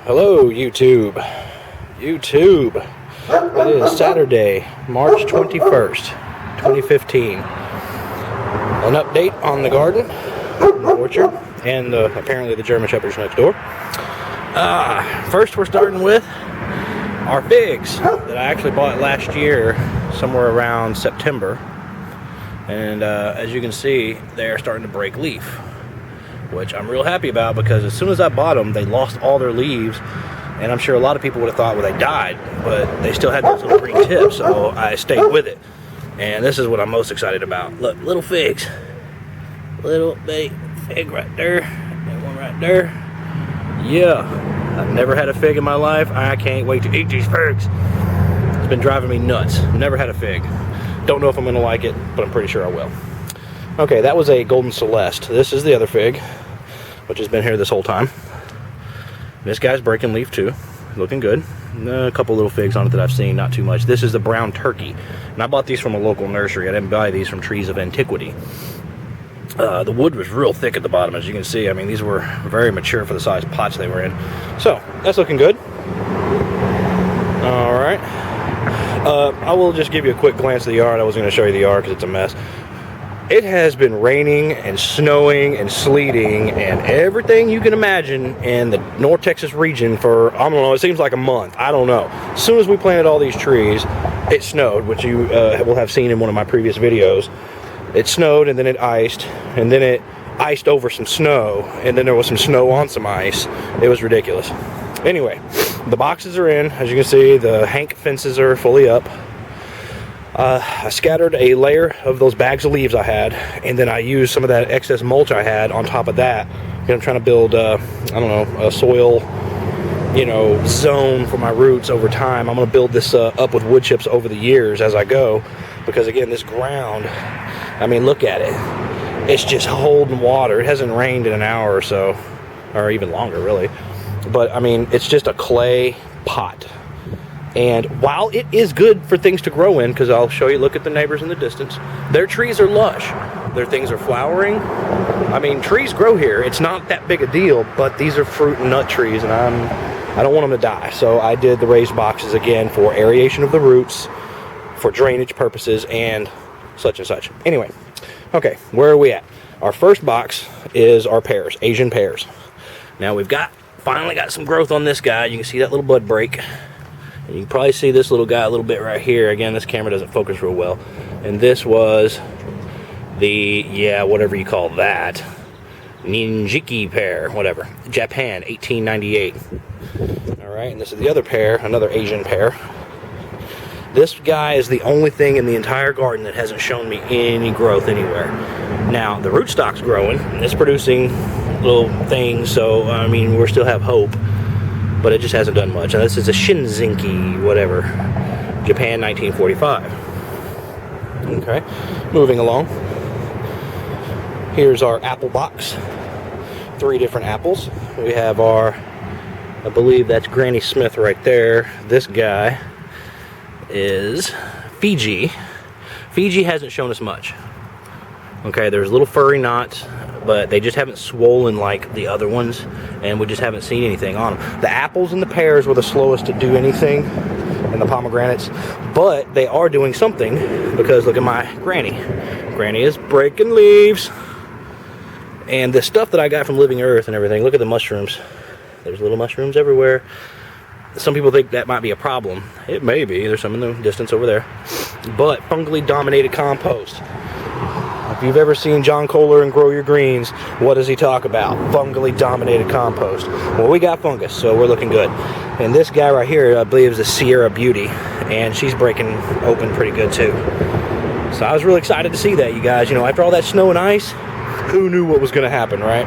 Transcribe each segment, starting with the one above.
Hello, YouTube. It is Saturday, March 21st, 2015. An update on the garden, the orchard, and apparently the German Shepherds next door. First, we're starting with our figs that I actually bought last year, somewhere around September. And as you can see, they're starting to break leaf, which I'm real happy about because as soon as I bought them, they lost all their leaves. And I'm sure a lot of people would have thought, well, they died, but they still had those little green tips, so I stayed with it. And this is what I'm most excited about. Look, little figs. Little bitty fig right there. And one right there. Yeah. I've never had a fig in my life. I can't wait to eat these figs. It's been driving me nuts. Never had a fig. Don't know if I'm going to like it, but I'm pretty sure I will. Okay, that was a Golden Celeste. This is the other fig, which has been here this whole time. This guy's breaking leaf too, looking good. A couple little figs on it that I've seen, not too much. This is the Brown Turkey, and I bought these from a local nursery. I didn't buy these from Trees of Antiquity. The wood was real thick at the bottom, as you can see. I mean, these were very mature for the size pots they were in. So, that's looking good. Alright. I will just give you a quick glance at the yard. I was going to show you the yard because it's a mess. It has been raining and snowing and sleeting and everything you can imagine in the North Texas region for, I don't know, it seems like a month. I don't know. As soon as we planted all these trees, it snowed, which you will have seen in one of my previous videos. It snowed and then it iced, and then it iced over some snow, and then there was some snow on some ice. It was ridiculous. Anyway, the boxes are in. As you can see, the Hank fences are fully up. I scattered a layer of those bags of leaves I had, and then I used some of that excess mulch I had on top of that. I'm trying to build, I don't know, a soil, zone for my roots over time. I'm going to build this up with wood chips over the years as I go, because again, this ground, I mean, look at it. It's just holding water. It hasn't rained in an hour or so, or even longer, really. But, I mean, it's just a clay pot. And while it is good for things to grow in, because I'll show you, look at the neighbors in the distance, their trees are lush. Their things are flowering. I mean, trees grow here. It's not that big a deal, but these are fruit and nut trees, and I don't want them to die. So I did the raised boxes again for aeration of the roots, for drainage purposes, and such and such. Anyway, okay, where are we at? Our first box is our pears, Asian pears. Now we've finally got some growth on this guy. You can see that little bud break. And you can probably see this little guy a little bit right here. Again, this camera doesn't focus real well. And this was the, whatever you call that, Ninjiki pear, whatever. Japan, 1898. All right, and this is the other pear, another Asian pear. This guy is the only thing in the entire garden that hasn't shown me any growth anywhere. Now, the rootstock's growing. It's producing little things, so, I mean, we still have hope. But it just hasn't done much. Now this is a Shinzinki, whatever, Japan 1945. Okay, moving along. Here's our apple box. 3 different apples. We have our, I believe that's Granny Smith right there. This guy is Fiji. Fiji hasn't shown us much. Okay, there's little furry knots, but they just haven't swollen like the other ones, and we just haven't seen anything on them. The apples and the pears were the slowest to do anything, and the pomegranates, but they are doing something, because look at my Granny. Granny is breaking leaves. And the stuff that I got from Living Earth and everything, look at the mushrooms. There's little mushrooms everywhere. Some people think that might be a problem. It may be. There's some in the distance over there. But fungally dominated compost. If you've ever seen John Kohler and Grow Your Greens, what does he talk about? Fungally dominated compost. Well, we got fungus, so we're looking good. And this guy right here, I believe, is the Sierra Beauty, and she's breaking open pretty good too. So I was really excited to see that, you guys. After all that snow and ice, who knew what was going to happen, right?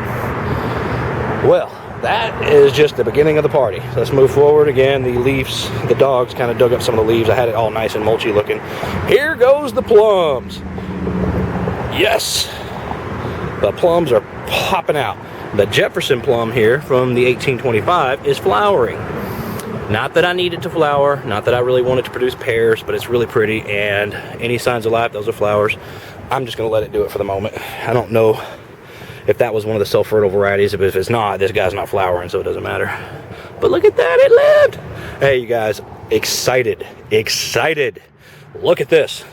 Well, that is just the beginning of the party. So let's move forward. Again, the leaves, the dogs kind of dug up some of the leaves. I had it all nice and mulchy looking. Here goes the plums. Yes, the plums are popping out. The Jefferson plum here from the 1825 is flowering. Not that I need it to flower, not that I really want it to produce pears, but it's really pretty, and any signs of life, those are flowers. I'm just going to let it do it for the moment. I don't know if that was one of the self-fertile varieties. But if it's not, this guy's not flowering, so it doesn't matter. But look at that, it lived. Hey, you guys, excited. Look at this.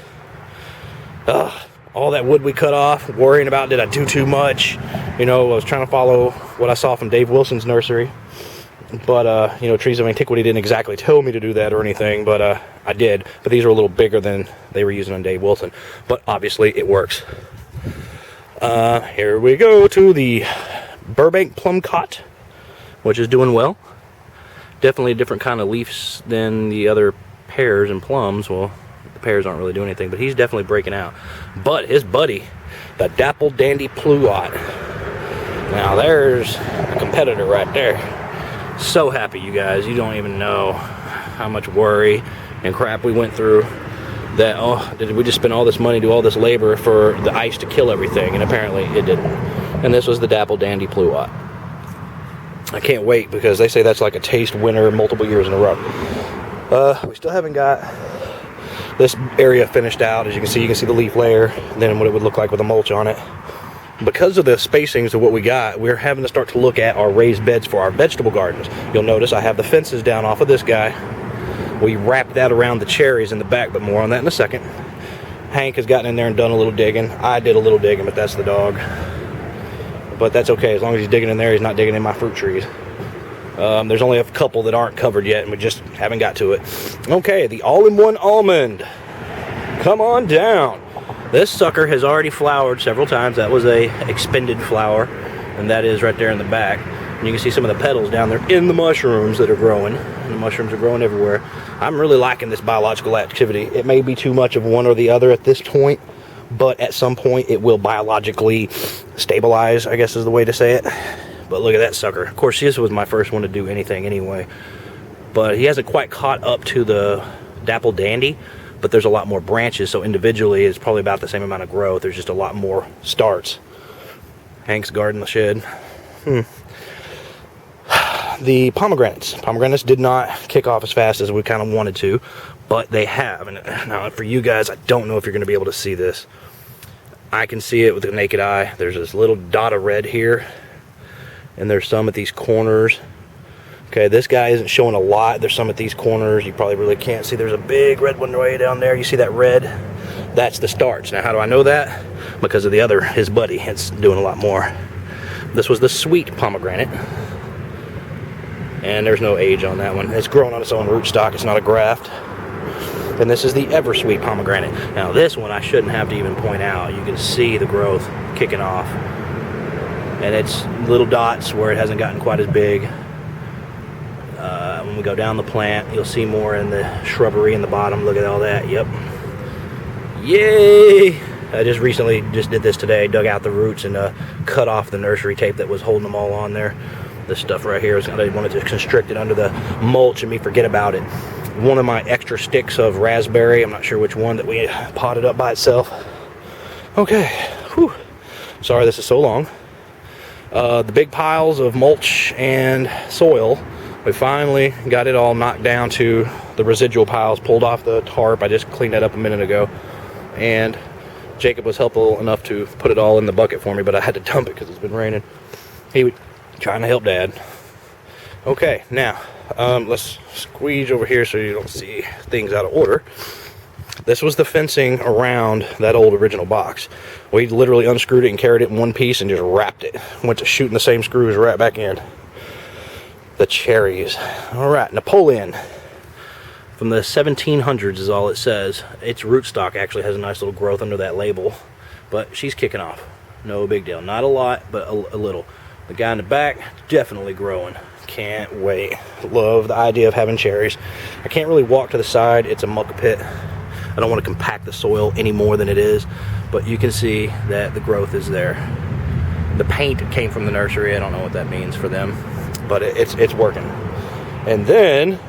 All that wood we cut off, worrying about did I do too much. You know, I was trying to follow what I saw from Dave Wilson's nursery. But, you know, Trees of Antiquity didn't exactly tell me to do that or anything, but I did. But these are a little bigger than they were using on Dave Wilson. But obviously it works. Here we go to the Burbank Plum Cot, which is doing well. Definitely a different kind of leaves than the other pears and plums. Well, the pears aren't really doing anything, but he's definitely breaking out. But his buddy, the Dapple Dandy Pluot. Now there's a competitor right there. So happy, you guys. You don't even know how much worry and crap we went through. That, oh, did we just spend all this money, do all this labor for the ice to kill everything? And apparently it didn't. And this was the Dapple Dandy Pluot. I can't wait, because they say that's like a taste winner multiple years in a row. We still haven't got this area finished out. As you can see the leaf layer, and then what it would look like with a mulch on it. Because of the spacings of what we got, we're having to start to look at our raised beds for our vegetable gardens. You'll notice I have the fences down off of this guy. We wrapped that around the cherries in the back, but more on that in a second. Hank has gotten in there and done a little digging. I did a little digging, but that's the dog. But that's okay, as long as he's digging in there, he's not digging in my fruit trees. There's only a couple that aren't covered yet, and we just haven't got to it. Okay, the all-in-one almond. Come on down. This sucker has already flowered several times. That was a expended flower, and that is right there in the back. And you can see some of the petals down there in the mushrooms that are growing. And the mushrooms are growing everywhere. I'm really liking this biological activity. It may be too much of one or the other at this point, but at some point it will biologically stabilize, I guess is the way to say it. But look at that sucker. Of course, this was my first one to do anything anyway. But he hasn't quite caught up to the Dapple Dandy, but there's a lot more branches, so individually it's probably about the same amount of growth. There's just a lot more starts. Hank's garden shed. The pomegranates did not kick off as fast as we kind of wanted to, but they have. And now for you guys, I don't know if you're going to be able to see this. I can see it with the naked eye. There's this little dot of red here, and there's some at these corners. Okay, this guy isn't showing a lot. There's some at these corners. You probably really can't see. There's a big red one way down there. You see that red? That's the starts. Now, how do I know that? Because of the other, his buddy. It's doing a lot more. This was the sweet pomegranate. And there's no age on that one. It's growing on its own rootstock. It's not a graft. And this is the Eversweet pomegranate. Now, this one I shouldn't have to even point out. You can see the growth kicking off. And it's little dots where it hasn't gotten quite as big. When we go down the plant, you'll see more in the shrubbery in the bottom. Look at all that. Yep. Yay! I just recently did this today. Dug out the roots and cut off the nursery tape that was holding them all on there. This stuff right here is, I wanted to constrict it under the mulch and me forget about it. One of my extra sticks of raspberry, I'm not sure which one, that we potted up by itself. Okay. Whew. Sorry this is so long. The big piles of mulch and soil, we finally got it all knocked down to the residual piles, pulled off the tarp. I just cleaned that up a minute ago. And Jacob was helpful enough to put it all in the bucket for me, but I had to dump it because it's been raining. He was trying to help Dad. Okay, now, let's squeeze over here so you don't see things out of order. This was the fencing around that old original box. We literally unscrewed it and carried it in one piece and just wrapped it. Went to shooting the same screws right back in. The cherries. Alright, Napoleon. From the 1700s is all it says. Its rootstock actually has a nice little growth under that label. But she's kicking off. No big deal. Not a lot, but a little. The guy in the back, definitely growing. Can't wait. Love the idea of having cherries. I can't really walk to the side. It's a muck pit. I don't want to compact the soil any more than it is. But you can see that the growth is there. The paint came from the nursery. I don't know what that means for them. But it's working. And then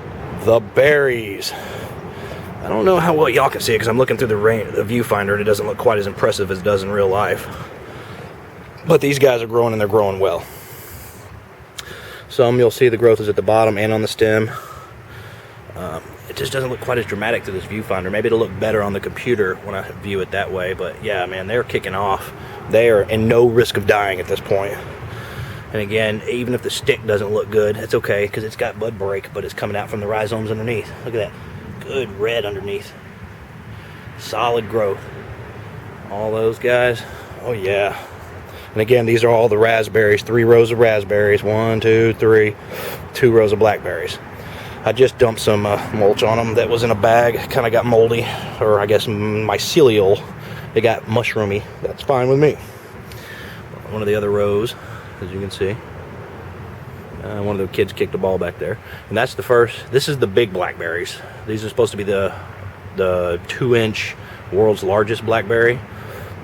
the berries. I don't know how well y'all can see it because I'm looking through the viewfinder and it doesn't look quite as impressive as it does in real life. But these guys are growing and they're growing well. Some you'll see the growth is at the bottom and on the stem. just doesn't look quite as dramatic to this viewfinder. Maybe it'll look better on the computer when I view it that way. But yeah, man, they're kicking off. They are in no risk of dying at this point. And again, even if the stick doesn't look good, it's okay because it's got bud break, but it's coming out from the rhizomes underneath. Look at that. Good red underneath. Solid growth. All those guys. Oh yeah. And again, these are all the raspberries. 3 rows of raspberries. 1, 2, 3. 2 rows of blackberries. I just dumped some mulch on them that was in a bag. Kind of got moldy, or I guess mycelial. They got mushroomy. That's fine with me. One of the other rows, as you can see, one of the kids kicked a ball back there, and that's the first. This is the big blackberries. These are supposed to be the 2-inch world's largest blackberry.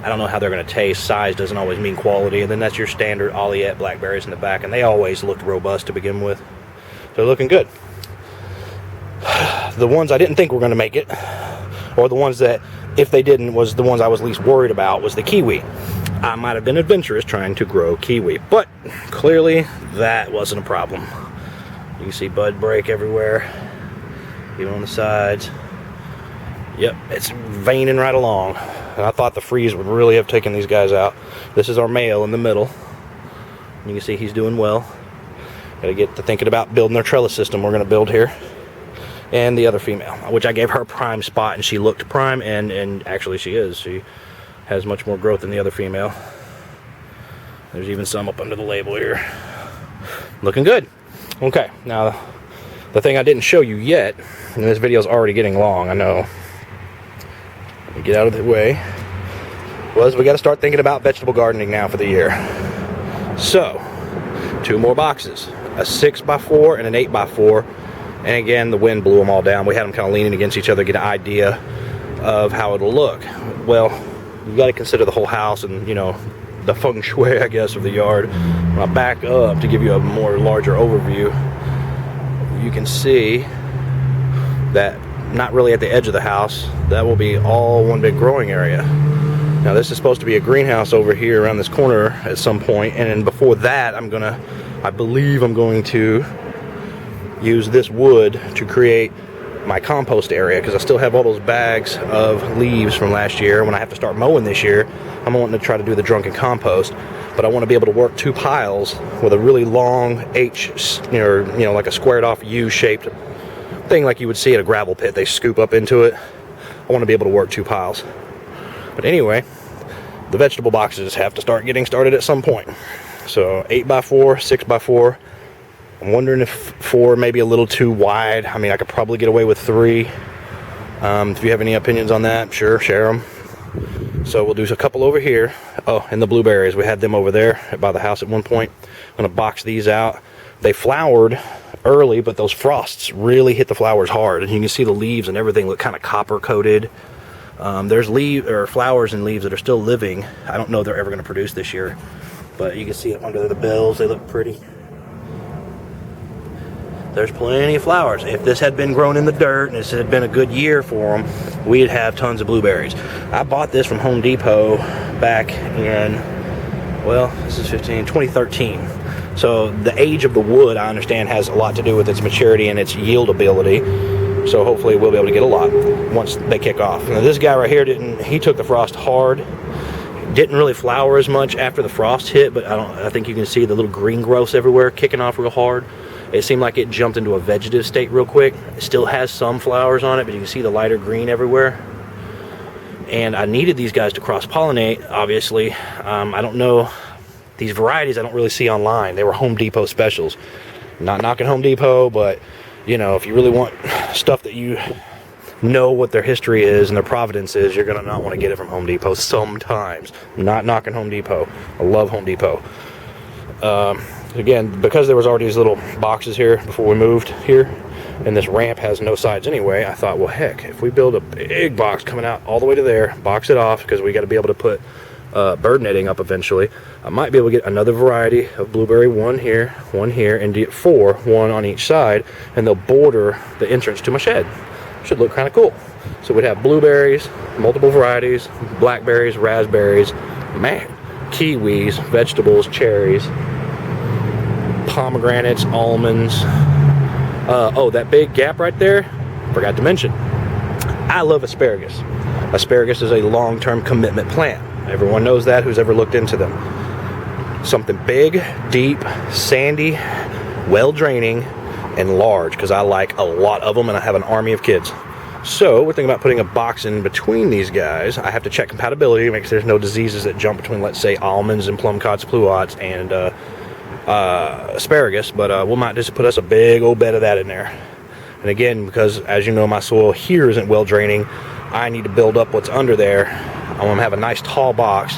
I don't know how they're going to taste. Size doesn't always mean quality. And then that's your standard Oliette blackberries in the back, and they always looked robust to begin with. They're looking good. The ones I didn't think were going to make it, or the ones that, if they didn't, was the ones I was least worried about, was the kiwi. I might have been adventurous trying to grow kiwi, but clearly that wasn't a problem. You can see bud break everywhere, even on the sides. Yep, it's veining right along. And I thought the freeze would really have taken these guys out. This is our male in the middle. You can see he's doing well. Gotta get to thinking about building their trellis system we're gonna build here. And the other female, which I gave her a prime spot, and she looked prime, and actually she is. She has much more growth than the other female. There's even some up under the label here. Looking good. Okay, now the thing I didn't show you yet, and this video's already getting long, I know. Let me get out of the way. Was we got to start thinking about vegetable gardening now for the year. So, 2 more boxes, a 6x4 and an 8x4. And again, the wind blew them all down. We had them kind of leaning against each other, get an idea of how it'll look. Well, you got to consider the whole house and, you know, the feng shui, I guess, of the yard. When I back up to give you a more larger overview, you can see that not really at the edge of the house, that will be all one big growing area. Now this is supposed to be a greenhouse over here around this corner at some point, and then before that I believe I'm going to use this wood to create my compost area, because I still have all those bags of leaves from last year. When I have to start mowing this year, I'm wanting to try to do the drunken compost, but I want to be able to work 2 piles with a really long H, or you know, like a squared off U-shaped thing like you would see at a gravel pit. They scoop up into it. I want to be able to work 2 piles. But anyway, the vegetable boxes have to start getting started at some point. So 8x4, 6x4. I'm wondering if 4 may be a little too wide. I mean, I could probably get away with 3. If you have any opinions on that, sure, share them. So we'll do a couple over here. Oh, and the blueberries, we had them over there by the house at one point. I'm gonna box these out. They flowered early, but those frosts really hit the flowers hard, and you can see the leaves and everything look kind of copper coated. There's flowers and leaves that are still living. I don't know if they're ever going to produce this year, but you can see it under the bills. They look pretty. There's plenty of flowers. If this had been grown in the dirt and this had been a good year for them, we'd have tons of blueberries. I bought this from Home Depot back in, well, this is 2013. So the age of the wood, I understand, has a lot to do with its maturity and its yield ability. So hopefully we'll be able to get a lot once they kick off. Now this guy right here he took the frost hard. Didn't really flower as much after the frost hit, but I think you can see the little green growths everywhere kicking off real hard. It seemed like it jumped into a vegetative state real quick. It still has some flowers on it, but you can see the lighter green everywhere. And I needed these guys to cross-pollinate, obviously. I don't know, these varieties I don't really see online. They were Home Depot specials. Not knocking Home Depot, but you know, if you really want stuff that you know what their history is and their provenance is, you're gonna not want to get it from Home Depot sometimes. I'm not knocking Home Depot. I love Home Depot. Again, because there was already these little boxes here before we moved here, and this ramp has no sides anyway, I thought, well, heck, if we build a big box coming out all the way to there, box it off, because we got to be able to put bird netting up eventually, I might be able to get another variety of blueberry, one here, and get 4, 1 on each side, and they'll border the entrance to my shed. Should look kind of cool. So we'd have blueberries, multiple varieties, blackberries, raspberries, man, kiwis, vegetables, cherries, pomegranates, almonds. Oh, that big gap right there, forgot to mention, I love asparagus. Asparagus is a long-term commitment plant. Everyone knows that who's ever looked into them. Something big, deep, sandy, well-draining, and large, because I like a lot of them and I have an army of kids. So we're thinking about putting a box in between these guys. I have to check compatibility to make sure there's no diseases that jump between, let's say, almonds and plum cods pluots and asparagus, but we might just put us a big old bed of that in there. And again, because as you know, my soil here isn't well draining, I need to build up what's under there. I want to have a nice tall box,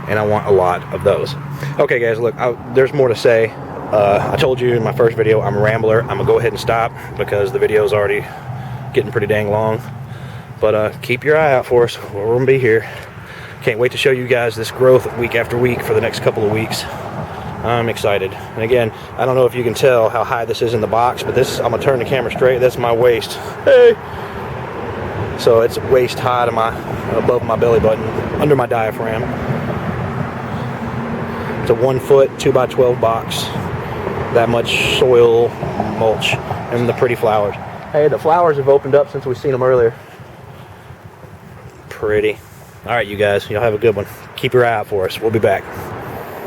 and I want a lot of those. Okay guys, look, there's more to say. I told you in my first video I'm a rambler. I'm gonna go ahead and stop because the video is already getting pretty dang long. But keep your eye out for us. We're gonna be here. Can't wait to show you guys this growth week after week for the next couple of weeks. I'm excited. And again, I don't know if you can tell how high this is in the box, but this, I'm gonna turn the camera straight. That's my waist. Hey. So it's waist high to above my belly button, under my diaphragm. It's a 1 foot 2x12 box. That much soil, mulch, and the pretty flowers. Hey, the flowers have opened up since we've seen them earlier. Pretty. All right, you guys, y'all have a good one. Keep your eye out for us. We'll be back.